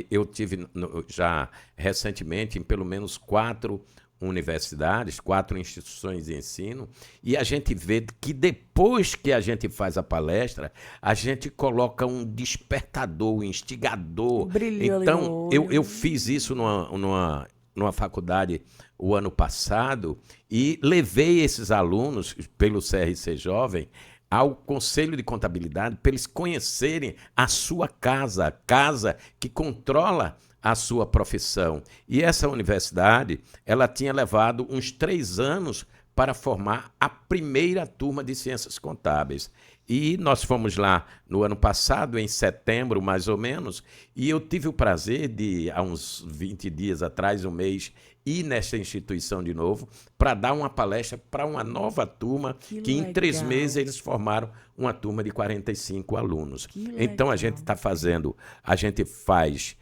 B: eu tive já recentemente em pelo menos 4 universidades, 4 instituições de ensino, e a gente vê que depois que a gente faz a palestra, a gente coloca um despertador, um instigador.
A: Brilho
B: Então,
A: ali no olho.
B: eu fiz isso numa faculdade o ano passado e levei esses alunos pelo CRC Jovem ao Conselho de Contabilidade para eles conhecerem a sua casa, a casa que controla a sua profissão. E essa universidade, ela tinha levado uns 3 anos para formar a primeira turma de ciências contábeis. E nós fomos lá no ano passado, em setembro, mais ou menos, e eu tive o prazer de, há uns 20 dias atrás, um mês, ir nessa instituição de novo para dar uma palestra para uma nova turma, que em 3 meses eles formaram uma turma de 45 alunos. Então, a gente está fazendo, a gente faz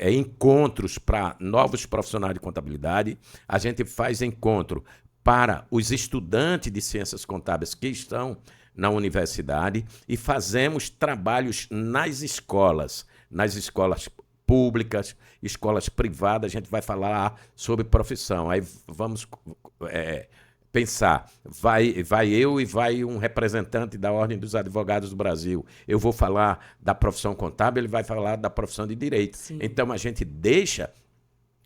B: encontros para novos profissionais de contabilidade, a gente faz encontro para os estudantes de ciências contábeis que estão na universidade e fazemos trabalhos nas escolas públicas, escolas privadas, a gente vai falar sobre profissão. Aí vamos pensar, vai eu e vai um representante da Ordem dos Advogados do Brasil. Eu vou falar da profissão contábil, ele vai falar da profissão de direito.
A: Sim.
B: Então, a gente deixa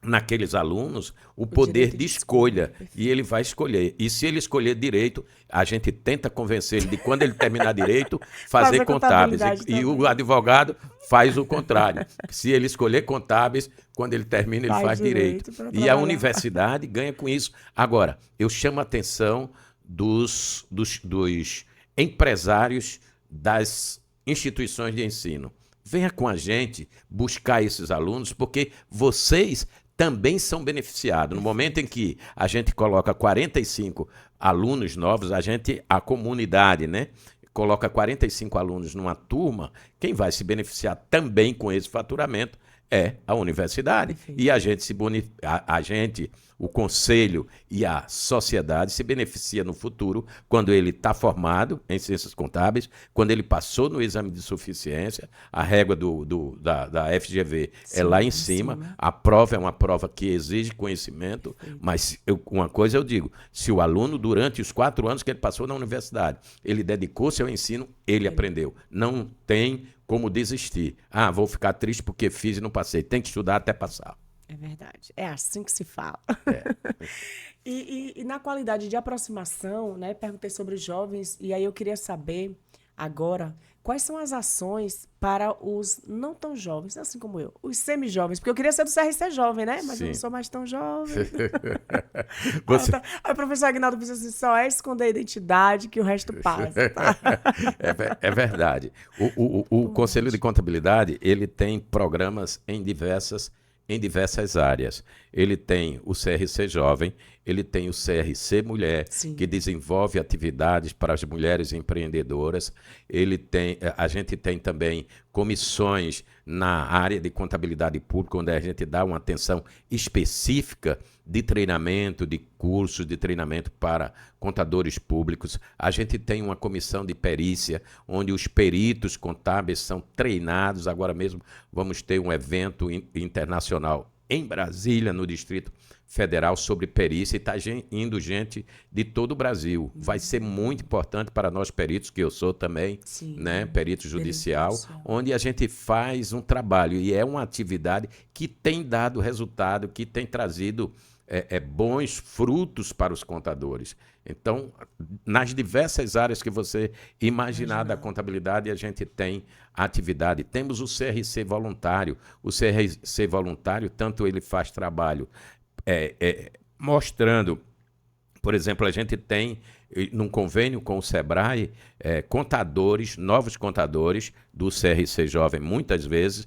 B: naqueles alunos o poder de escolha, e ele vai escolher. E se ele escolher direito, a gente tenta convencer ele de, quando ele terminar direito, fazer contábeis. E o advogado faz o contrário. Se ele escolher contábeis, quando ele termina, ele faz direito. E a universidade ganha com isso. Agora, eu chamo a atenção dos empresários das instituições de ensino. Venha com a gente buscar esses alunos, porque vocês também são beneficiados. No momento em que a gente coloca 45 alunos novos, a comunidade, né, coloca 45 alunos numa turma, quem vai se beneficiar também com esse faturamento é a universidade. E a gente, o conselho e a sociedade se beneficia no futuro quando ele está formado em ciências contábeis, quando ele passou no exame de suficiência, a régua da FGV é lá em cima, a prova é uma prova que exige conhecimento, mas uma coisa eu digo, se o aluno, durante os 4 anos que ele passou na universidade, ele dedicou-se ao ensino, ele aprendeu. Não tem como desistir. Vou ficar triste porque fiz e não passei. Tem que estudar até passar.
A: É verdade. É assim que se fala. E na qualidade de aproximação, né? Perguntei sobre os jovens, e aí eu queria saber agora quais são as ações para os não tão jovens, assim como eu, os semi-jovens, porque eu queria ser do CRC jovem, né? Mas eu não sou mais tão jovem. Aí o professor Aguinaldo disse assim, só é esconder a identidade que o resto passa. Tá?
B: É verdade. O Conselho de Contabilidade, ele tem programas em diversas áreas. ele tem o CRC Jovem, ele tem o CRC Mulher,
A: Sim.
B: que desenvolve atividades para as mulheres empreendedoras. A gente tem também comissões na área de contabilidade pública, onde a gente dá uma atenção específica de treinamento, de cursos de treinamento para contadores públicos. A gente tem uma comissão de perícia, onde os peritos contábeis são treinados. Agora mesmo vamos ter um evento internacional em Brasília, no Distrito Federal, sobre perícia, e está indo gente de todo o Brasil. Vai ser muito importante para nós peritos, que eu sou também,
A: Sim,
B: né, perito judicial, onde a gente faz um trabalho, e é uma atividade que tem dado resultado, que tem trazido bons frutos para os contadores. Então, nas diversas áreas que você imaginar da contabilidade, a gente tem atividade. Temos o CRC voluntário. O CRC voluntário, tanto ele faz trabalho mostrando, por exemplo, a gente tem, num convênio com o Sebrae, contadores, novos contadores do CRC Jovem, muitas vezes,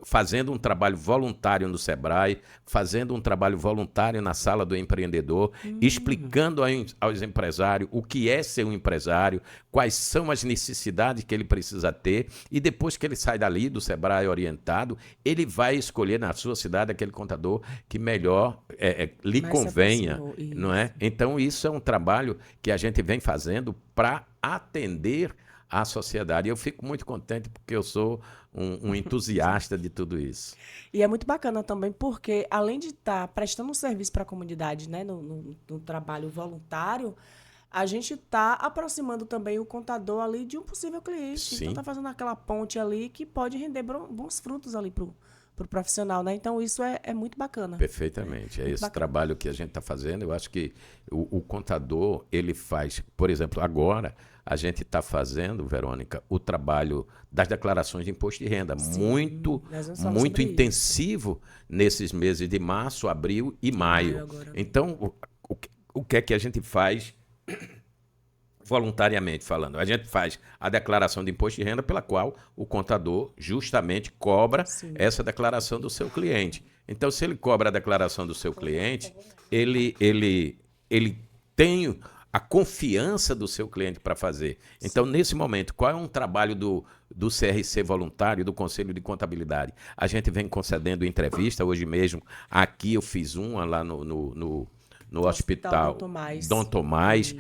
B: fazendo um trabalho voluntário no Sebrae, fazendo um trabalho voluntário na sala do empreendedor, explicando aos empresários o que é ser um empresário, quais são as necessidades que ele precisa ter, e depois que ele sai dali do Sebrae orientado, ele vai escolher na sua cidade aquele contador que melhor lhe convenha, não é? Então, isso é um trabalho que a gente vem fazendo para atender à sociedade. Eu fico muito contente porque eu sou um entusiasta de tudo isso.
A: E é muito bacana também porque, além de estar prestando um serviço para a comunidade, né, no trabalho voluntário, a gente está aproximando também o contador ali de um possível cliente.
B: Sim.
A: Então, está fazendo aquela ponte ali que pode render bons frutos ali para o profissional, né? Então, isso é muito bacana.
B: Perfeitamente. É esse trabalho que a gente está fazendo. Eu acho que o contador, ele faz, por exemplo, agora a gente está fazendo, Verônica, o trabalho das declarações de imposto de renda.
A: Sim,
B: muito intensivo nesses meses de março, abril e maio. Então, o que é que a gente faz voluntariamente falando? A gente faz a declaração de imposto de renda pela qual o contador justamente cobra essa declaração do seu cliente. Então, se ele cobra a declaração do seu cliente, ele tem a confiança do seu cliente para fazer. Então, nesse momento, qual é um trabalho do CRC voluntário, do Conselho de Contabilidade? A gente vem concedendo entrevista. Hoje mesmo, aqui eu fiz uma lá no hospital Dom Tomás,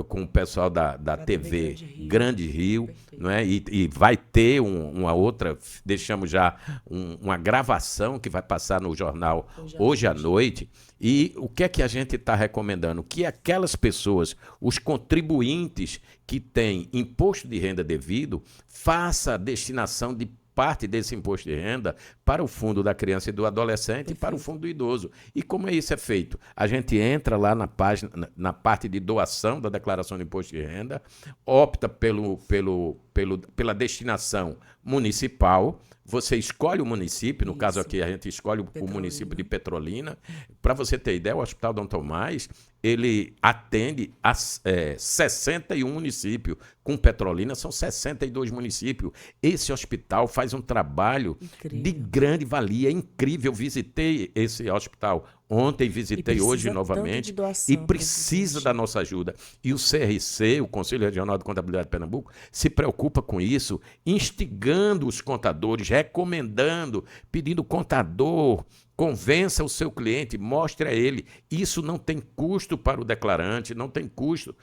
B: com o pessoal da TV Grande Rio, não é? E vai ter uma outra, deixamos já uma gravação que vai passar no jornal hoje à noite. E o que é que a gente está recomendando? Que aquelas pessoas, os contribuintes que têm imposto de renda devido, faça a destinação de parte desse imposto de renda para o fundo da criança e do adolescente e para o fundo do idoso. E como isso é feito? A gente entra lá na página, na parte de doação da declaração de imposto de renda, opta pela destinação municipal. Você escolhe o município, no caso aqui a gente escolhe o município de Petrolina. Para você ter ideia, o Hospital Dom Tomás, ele atende a 61 municípios. Com Petrolina são 62 municípios. Esse hospital faz um trabalho de grande valia, incrível. Eu visitei esse hospital ontem, visitei hoje novamente, e precisa da nossa ajuda. E o CRC, o Conselho Regional de Contabilidade de Pernambuco, se preocupa com isso, instigando os contadores, recomendando, pedindo contador, convença o seu cliente, mostre a ele. Isso não tem custo para o declarante, não tem custo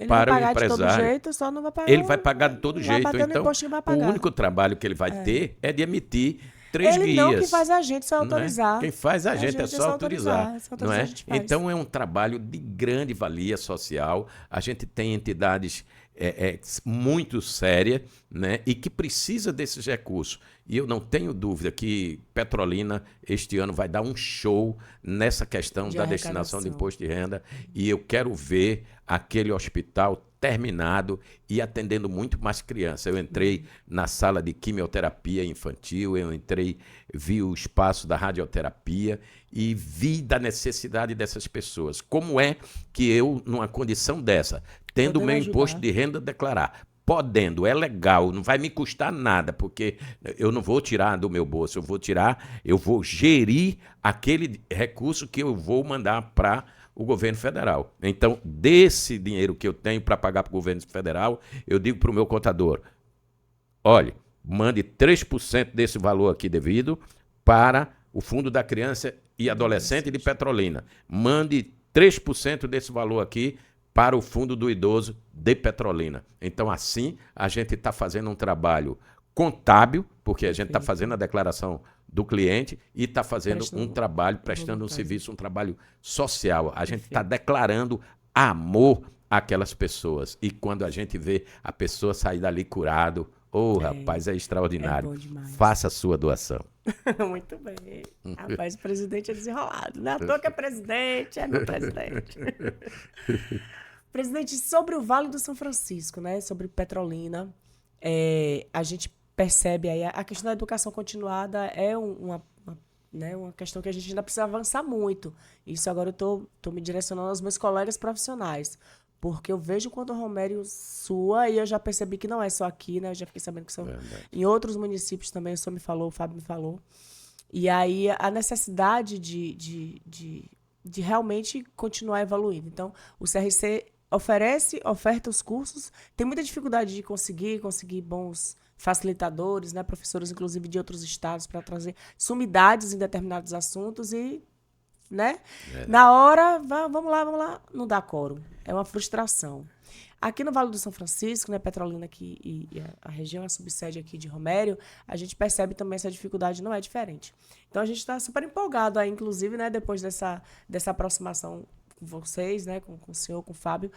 B: para o empresário. Ele vai pagar de todo jeito. Então, o único trabalho que ele vai ter é de emitir 3 guias.
A: Ele não que faz a gente só autorizar.
B: Quem faz a gente é só autorizar. Não é? Então, é um trabalho de grande valia social. A gente tem entidades muito sérias, né, e que precisa desses recursos. E eu não tenho dúvida que Petrolina, este ano, vai dar um show nessa questão da destinação de imposto de renda. E eu quero ver aquele hospital terminado e atendendo muito mais crianças. Eu entrei na sala de quimioterapia infantil, vi o espaço da radioterapia e vi da necessidade dessas pessoas. Como é que eu, numa condição dessa, tendo o meu imposto de renda declarar, podendo, é legal, não vai me custar nada, porque eu não vou tirar do meu bolso, eu vou gerir aquele recurso que eu vou mandar para o governo federal. Então, desse dinheiro que eu tenho para pagar para o governo federal, eu digo para o meu contador, olha, mande 3% desse valor aqui devido para o Fundo da Criança e Adolescente de Petrolina. Mande 3% desse valor aqui para o Fundo do Idoso de Petrolina. Então, assim, a gente está fazendo um trabalho contábil, porque a gente está fazendo a declaração do cliente e está fazendo um trabalho, prestando um serviço, um trabalho social. A gente está declarando amor àquelas pessoas. E quando a gente vê a pessoa sair dali curado, rapaz, é extraordinário.
A: É bom demais.
B: Faça a sua doação.
A: Muito bem. Rapaz, o presidente é desenrolado. Não é à toa que é presidente, é meu presidente. Presidente, sobre o Vale do São Francisco, né? Sobre Petrolina, a gente percebe aí a questão da educação continuada é uma questão que a gente ainda precisa avançar muito. Isso agora eu tô me direcionando aos meus colegas profissionais. Porque eu vejo quando o Romério sua e eu já percebi que não é só aqui, né? Eu já fiquei sabendo que são em outros municípios também, o senhor me falou, o Fábio me falou. E aí a necessidade de realmente continuar evoluindo. Então, o CRC oferta os cursos, tem muita dificuldade de conseguir bons facilitadores, né? Professores, inclusive, de outros estados para trazer sumidades em determinados assuntos e, né? Na hora, vamos lá, não dá quórum. É uma frustração. Aqui no Vale do São Francisco, né, Petrolina aqui e a região, a subsede aqui de Romério, a gente percebe também essa dificuldade não é diferente. Então, a gente está super empolgado aí, inclusive, né, depois dessa aproximação com vocês, né, com o senhor, com o Fábio,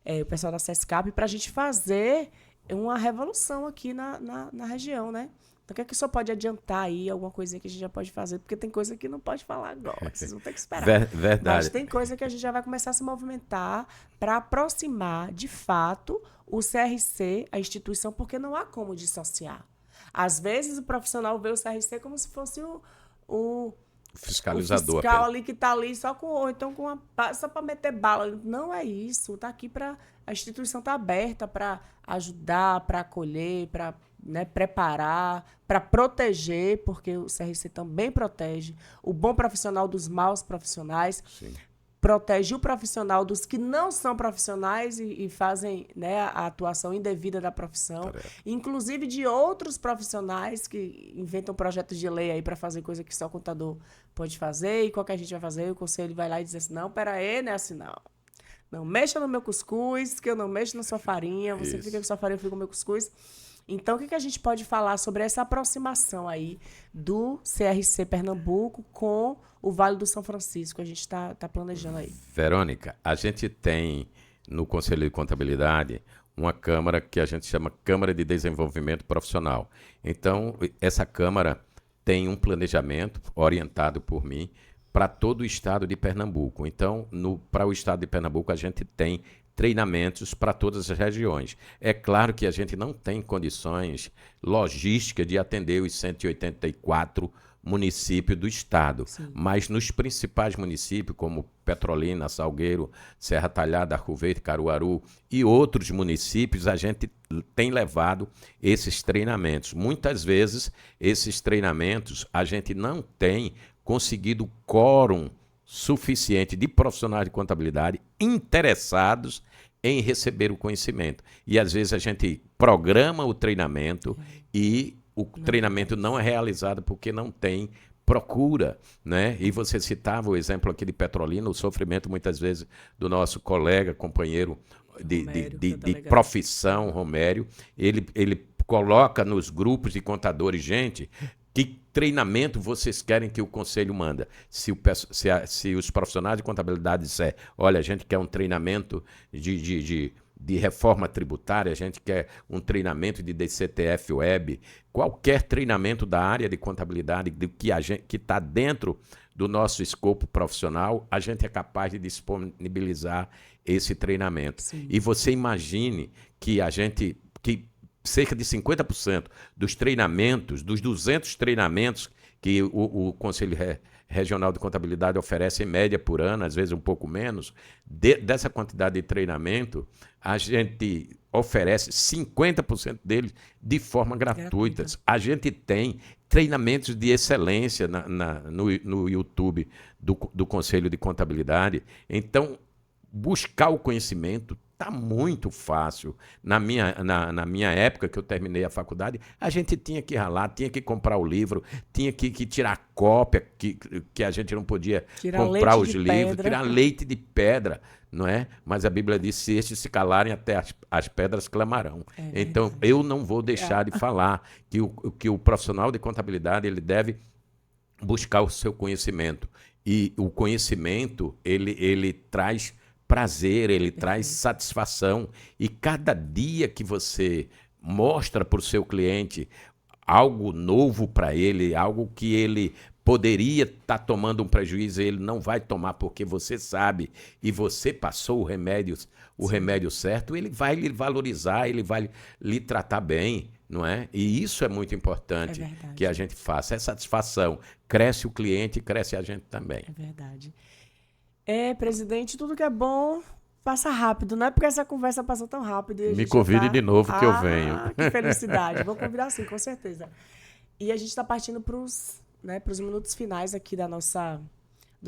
A: o pessoal da SESCAP, para a gente fazer uma revolução aqui na região, né? Então, o que é que o senhor pode adiantar aí, alguma coisinha que a gente já pode fazer? Porque tem coisa que não pode falar agora, vocês vão ter que esperar.
B: Verdade.
A: Mas tem coisa que a gente já vai começar a se movimentar para aproximar, de fato, o CRC, a instituição, porque não há como dissociar. Às vezes, o profissional vê o CRC como se fosse o
B: fiscalizador.
A: O fiscal ali que está ali só para meter bala. Não é isso. Está aqui para... A instituição está aberta para ajudar, para acolher, para, né, preparar, para proteger, porque o CRC também protege o bom profissional dos maus profissionais.
B: Sim.
A: Protege o profissional dos que não são profissionais e fazem, né, a atuação indevida da profissão. Inclusive de outros profissionais que inventam projetos de lei aí para fazer coisa que só o contador pode fazer e qualquer gente vai fazer. O conselho vai lá e diz assim, não, peraí, não é assim não. Não mexa no meu cuscuz, que eu não mexo na sua farinha. Você fica com sua farinha, eu fico com o meu cuscuz. Então, o que a gente pode falar sobre essa aproximação aí do CRC Pernambuco com o Vale do São Francisco? A gente está planejando aí.
B: Verônica, a gente tem no Conselho de Contabilidade uma Câmara que a gente chama Câmara de Desenvolvimento Profissional. Então, essa Câmara tem um planejamento orientado por mim para todo o estado de Pernambuco. Então, para o estado de Pernambuco, a gente tem treinamentos para todas as regiões. É claro que a gente não tem condições logísticas de atender os 184 municípios do estado, mas nos principais municípios, como Petrolina, Salgueiro, Serra Talhada, Arco Verde, Caruaru e outros municípios, a gente tem levado esses treinamentos. Muitas vezes, esses treinamentos, a gente não tem conseguido quórum suficiente de profissionais de contabilidade interessados em receber o conhecimento. E, às vezes, a gente programa o treinamento e o treinamento não é realizado porque não tem procura, né? E você citava o exemplo aqui de Petrolina, o sofrimento, muitas vezes, do nosso colega, companheiro de profissão, Romério. Ele coloca nos grupos de contadores, gente... Que treinamento vocês querem que o conselho manda? Se os profissionais de contabilidade disser, olha, a gente quer um treinamento de reforma tributária, a gente quer um treinamento de DCTF Web, qualquer treinamento da área de contabilidade que está dentro do nosso escopo profissional, a gente é capaz de disponibilizar esse treinamento. Sim. E você imagine que cerca de 50% dos treinamentos, dos 200 treinamentos que o Conselho regional de contabilidade oferece em média por ano, às vezes um pouco menos, dessa quantidade de treinamento, a gente oferece 50% deles de forma gratuita. A gente tem treinamentos de excelência no YouTube do Conselho de Contabilidade. Então, buscar o conhecimento está muito fácil. Na minha época, que eu terminei a faculdade, a gente tinha que ralar, tinha que comprar o livro, tinha que tirar cópia, que a gente não podia comprar os livros, tirar leite de pedra, não é? Mas a Bíblia diz, se estes se calarem, até as pedras clamarão. Então, eu não vou deixar de falar que o profissional de contabilidade ele deve buscar o seu conhecimento. E o conhecimento, ele traz prazer, ele traz satisfação. E cada dia que você mostra para o seu cliente algo novo para ele, algo que ele poderia estar tomando um prejuízo, ele não vai tomar porque você sabe e você passou o remédio certo, ele vai lhe valorizar, ele vai lhe tratar bem, não é? E isso é muito importante que a gente faça. É satisfação. Cresce o cliente e cresce a gente também.
A: É verdade. Presidente, tudo que é bom passa rápido, não é porque essa conversa passou tão rápido.
B: Me convide de novo que eu venho.
A: Que felicidade. Vou convidar sim, com certeza. E a gente está partindo para os minutos finais aqui do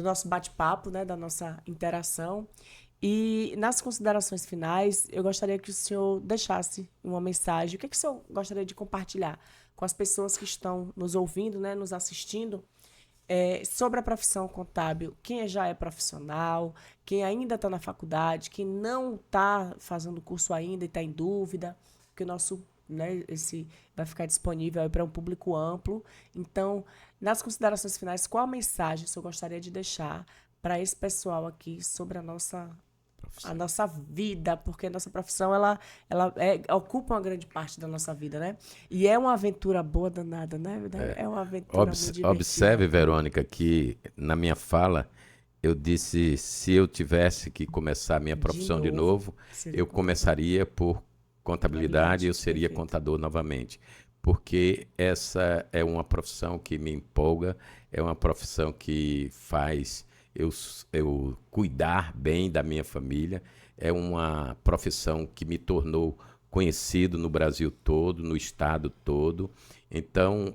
A: nosso bate-papo, né, da nossa interação. E nas considerações finais, eu gostaria que o senhor deixasse uma mensagem. O que o senhor gostaria de compartilhar com as pessoas que estão nos ouvindo, né, nos assistindo, sobre a profissão contábil? Quem já é profissional, quem ainda está na faculdade, quem não está fazendo curso ainda e está em dúvida, porque o nosso, né, esse vai ficar disponível para um público amplo. Então, nas considerações finais, qual a mensagem que eu gostaria de deixar para esse pessoal aqui sobre a nossa vida, porque a nossa profissão ela ocupa uma grande parte da nossa vida, né? E é uma aventura boa danada, né? É uma aventura muito divertida.
B: Observe, Verônica, que na minha fala eu disse, se eu tivesse que começar a minha profissão de novo eu começaria por contabilidade, eu seria contador novamente. Porque essa é uma profissão que me empolga, é uma profissão que faz eu cuidar bem da minha família, é uma profissão que me tornou conhecido no Brasil todo, no estado todo. Então,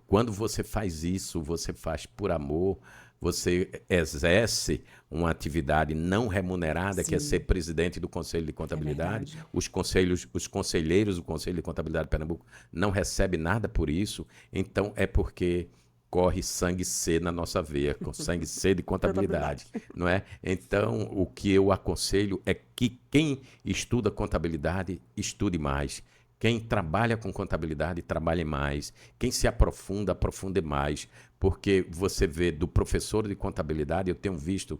B: quando você faz isso, você faz por amor, você exerce uma atividade não remunerada, que é ser presidente do Conselho de Contabilidade. Os conselheiros do Conselho de Contabilidade de Pernambuco não recebem nada por isso. Então, é porque corre sangue C na nossa veia, com sangue C de contabilidade, não é? Então, o que eu aconselho é que quem estuda contabilidade, estude mais. Quem trabalha com contabilidade, trabalhe mais. Quem se aprofunda, aprofunde mais. Porque você vê do professor de contabilidade, eu tenho visto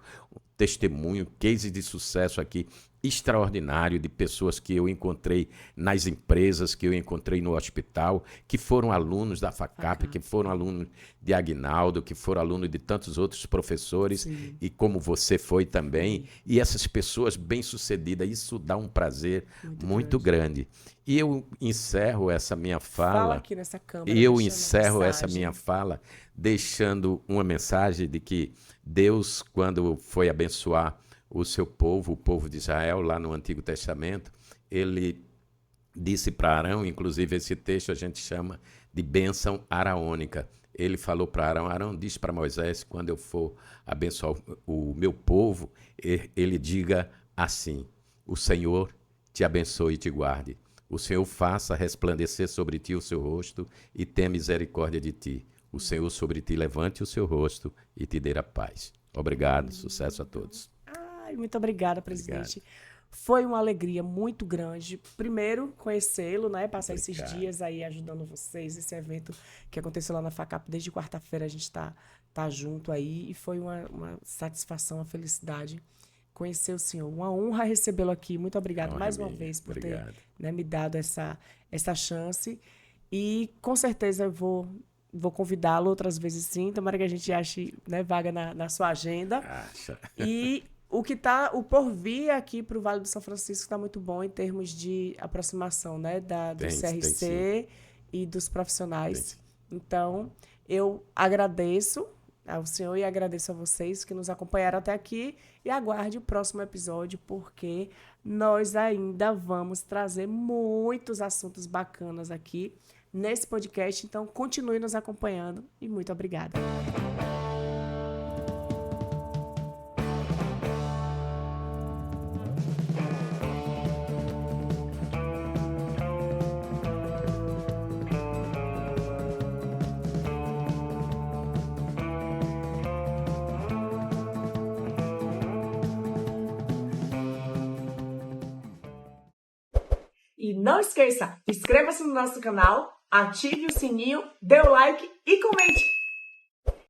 B: testemunho, cases de sucesso aqui, extraordinário, de pessoas que eu encontrei nas empresas, que eu encontrei no hospital, que foram alunos da FACAP, que foram alunos de Aguinaldo, que foram alunos de tantos outros professores, e como você foi também. E essas pessoas bem-sucedidas, isso dá um prazer muito grande. E eu encerro essa minha fala,
A: aqui nessa câmera,
B: essa minha fala deixando uma mensagem de que Deus, quando foi abençoar o seu povo, o povo de Israel, lá no Antigo Testamento, ele disse para Arão, inclusive esse texto a gente chama de bênção araônica. Ele falou para Arão, Arão diz para Moisés, quando eu for abençoar o meu povo, ele diga assim: o Senhor te abençoe e te guarde. O Senhor faça resplandecer sobre ti o seu rosto e tenha misericórdia de ti. O Senhor sobre ti levante o seu rosto e te dê a paz. Obrigado, sucesso a todos.
A: Muito obrigada, presidente. Foi uma alegria muito grande. Primeiro, conhecê-lo, né? Passar esses dias aí ajudando vocês. Esse evento que aconteceu lá na FACAP, desde quarta-feira a gente tá junto aí. E foi uma satisfação, uma felicidade conhecer o senhor. Uma honra recebê-lo aqui. Muito obrigado mais uma vez por ter, né, me dado essa chance. E com certeza eu vou convidá-lo outras vezes sim. Tomara que a gente ache, né, vaga na sua agenda. E o porvir aqui para o Vale do São Francisco está muito bom em termos de aproximação, né, do CRC e dos profissionais. Então, eu agradeço ao senhor e agradeço a vocês que nos acompanharam até aqui e aguarde o próximo episódio, porque nós ainda vamos trazer muitos assuntos bacanas aqui nesse podcast. Então, continue nos acompanhando e muito obrigada. E não esqueça, inscreva-se no nosso canal, ative o sininho, dê o like e comente.